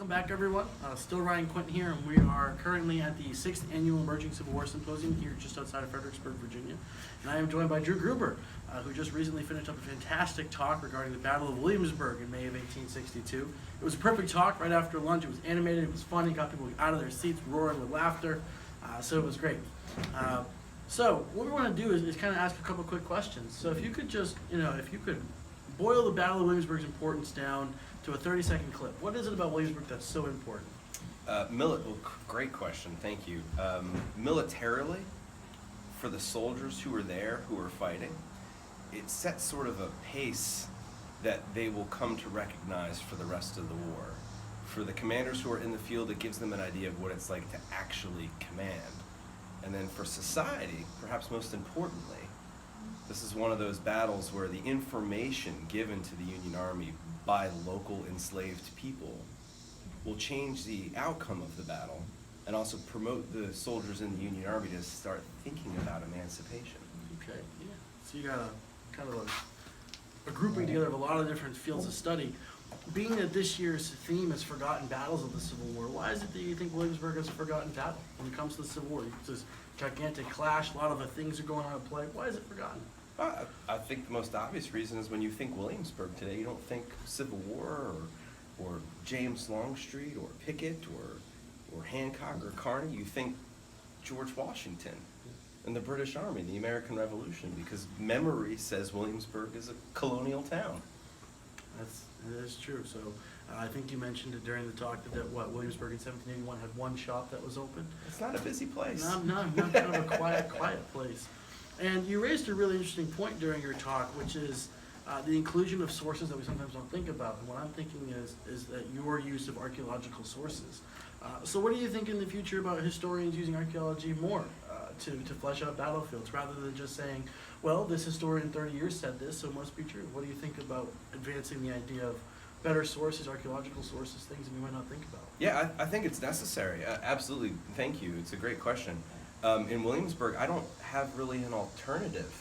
Welcome back, everyone. Still Ryan Quint here, and we are currently at the 6th Annual Emerging Civil War Symposium here just outside of Fredericksburg, Virginia. And I am joined by Drew Gruber, who just recently finished up a fantastic talk regarding the Battle of Williamsburg in May of 1862. It was a perfect talk right after lunch. It was animated, it was funny, got people out of their seats roaring with laughter, so it was great. So what we want to do is kind of ask a couple quick questions. So if you could just, if you could boil the Battle of Williamsburg's importance down to a 30-second clip. What is it about Williamsburg that's so important? Great question, thank you. Militarily, for the soldiers who were there, who were fighting, it sets sort of a pace that they will come to recognize for the rest of the war. For the commanders who are in the field, it gives them an idea of what it's like to actually command. And then for society, perhaps most importantly, this is one of those battles where the information given to the Union Army by local enslaved people will change the outcome of the battle and also promote the soldiers in the Union Army to start thinking about emancipation. Okay, yeah. So you got a kind of a grouping together of a lot of different fields of study. Being that this year's theme is Forgotten Battles of the Civil War, why is it that you think Williamsburg is a forgotten battle when it comes to the Civil War? It's this gigantic clash, a lot of the things are going on at play. Why is it forgotten? I think the most obvious reason is when you think Williamsburg today, you don't think Civil War or James Longstreet or Pickett or Hancock or Kearny. You think George Washington and the British Army, the American Revolution, because memory says Williamsburg is a colonial town. That is true. So I think you mentioned it during the talk that Williamsburg in 1781 had one shop that was open. It's not a busy place. Not kind of a quiet place. And you raised a really interesting point during your talk, which is the inclusion of sources that we sometimes don't think about. And what I'm thinking is that your use of archaeological sources. So what do you think in the future about historians using archaeology more to flesh out battlefields, rather than just saying, well, this historian 30 years said this, so it must be true? What do you think about advancing the idea of better sources, archaeological sources, things that we might not think about? Yeah, I think it's necessary. Absolutely. Thank you. It's a great question. In Williamsburg, I don't have really an alternative.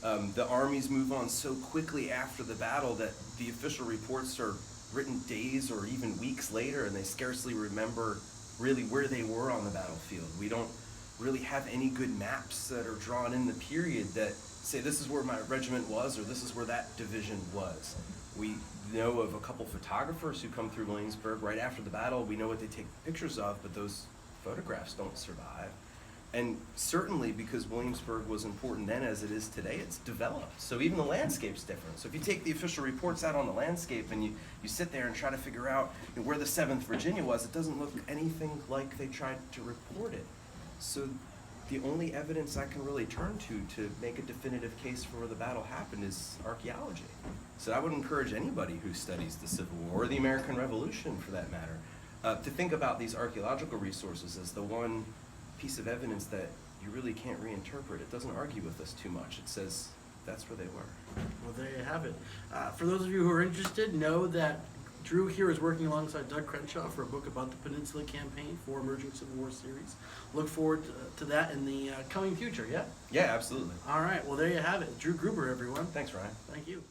The armies move on so quickly after the battle that the official reports are written days or even weeks later, and they scarcely remember really where they were on the battlefield. We don't really have any good maps that are drawn in the period that say this is where my regiment was or this is where that division was. We know of a couple photographers who come through Williamsburg right after the battle. We know what they take pictures of, but those photographs don't survive. And certainly because Williamsburg was important then as it is today, it's developed. So even the landscape's different. So if you take the official reports out on the landscape and you sit there and try to figure out where the 7th Virginia was, it doesn't look anything like they tried to report it. So the only evidence I can really turn to make a definitive case for where the battle happened is archaeology. So I would encourage anybody who studies the Civil War, or the American Revolution for that matter, to think about these archaeological resources as the one piece of evidence that you really can't reinterpret. It doesn't argue with us too much. It says that's where they were. Well, there you have it. For those of you who are interested, know that Drew here is working alongside Doug Crenshaw for a book about the Peninsula Campaign for Emerging Civil War series. Look forward to that in the coming future, yeah? Yeah, absolutely. All right, well, there you have it. Drew Gruber, everyone. Thanks, Ryan. Thank you.